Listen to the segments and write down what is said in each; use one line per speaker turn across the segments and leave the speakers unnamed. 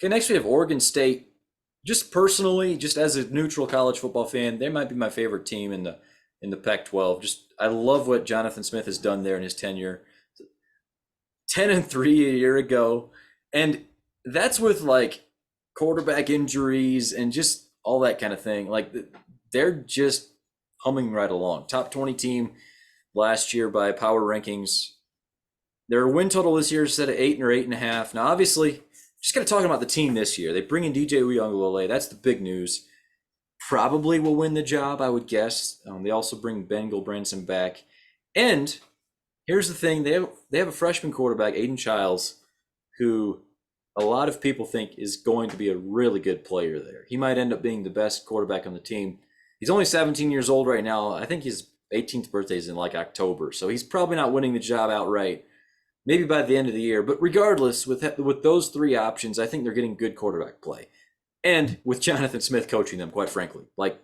Okay, next we have Oregon State. Just personally, just as a neutral college football fan, they might be my favorite team in the Pac-12. Just I love what Jonathan Smith has done there in his tenure. 10-3 a year ago, and that's with like quarterback injuries and just all that kind of thing. Like they're just humming right along. Top 20 team last year by power rankings. Their win total this year is set at 8 or 8.5. Now, obviously, just got to talk about the team this year. They bring in DJ Uiagalelei. That's the big news. Probably will win the job, I would guess. They also bring Ben Gulbranson back. And here's the thing. They have a freshman quarterback, Aiden Childs, who a lot of people think is going to be a really good player there. He might end up being the best quarterback on the team. He's only 17 years old right now. I think his 18th birthday is in like October. So he's probably not winning the job outright. Maybe by the end of the year. But regardless, with those three options, I think they're getting good quarterback play. And with Jonathan Smith coaching them, quite frankly. Like,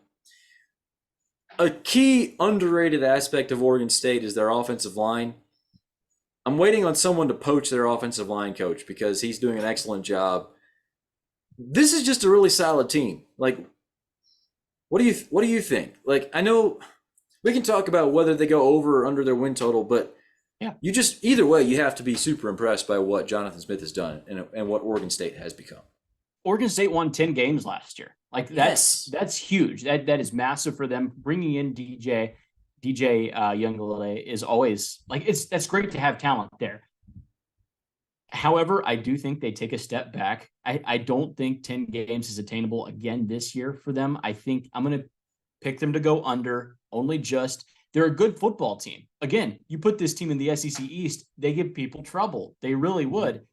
a key underrated aspect of Oregon State is their offensive line. I'm waiting on someone to poach their offensive line coach because he's doing an excellent job. This is just a really solid team. Like, what do you think? Like, I know we can talk about whether they go over or under their win total, but
yeah,
you just either way you have to be super impressed by what Jonathan Smith has done and what Oregon State has become.
Oregon State won 10 games last year. Like that's huge. That is massive for them. Bringing in DJ Uiagalelei is always like that's great to have talent there. However, I do think they take a step back. I don't think 10 games is attainable again this year for them. I think I'm going to pick them to go under. They're a good football team. Again, you put this team in the SEC East, they give people trouble. They really would.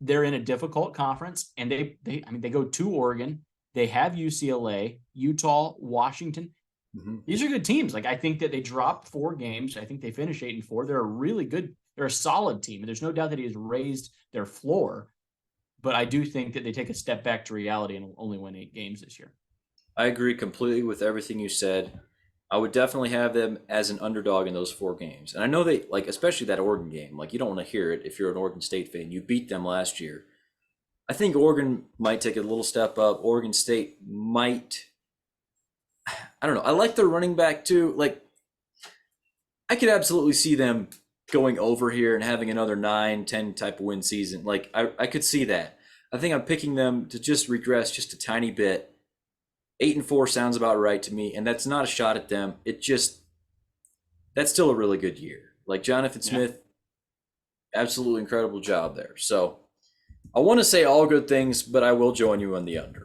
They're in a difficult conference, and they go to Oregon. They have UCLA, Utah, Washington.
Mm-hmm.
These are good teams. Like, I think that they dropped 4 games. I think they finished 8-4. They're a solid team. And there's no doubt that he has raised their floor. But I do think that they take a step back to reality and will only win 8 games this year.
I agree completely with everything you said. I would definitely have them as an underdog in those 4 games. And I know they, like, especially that Oregon game, like, you don't want to hear it if you're an Oregon State fan. You beat them last year. I think Oregon might take a little step up. Oregon State might, I don't know. I like their running back too. Like, I could absolutely see them going over here and having another 9-10 type of win season. Like, I could see that. I think I'm picking them to just regress just a tiny bit. 8-4 sounds about right to me, and that's not a shot at them. That's still a really good year. Like, Jonathan Smith, absolutely incredible job there. So I want to say all good things, but I will join you on the under.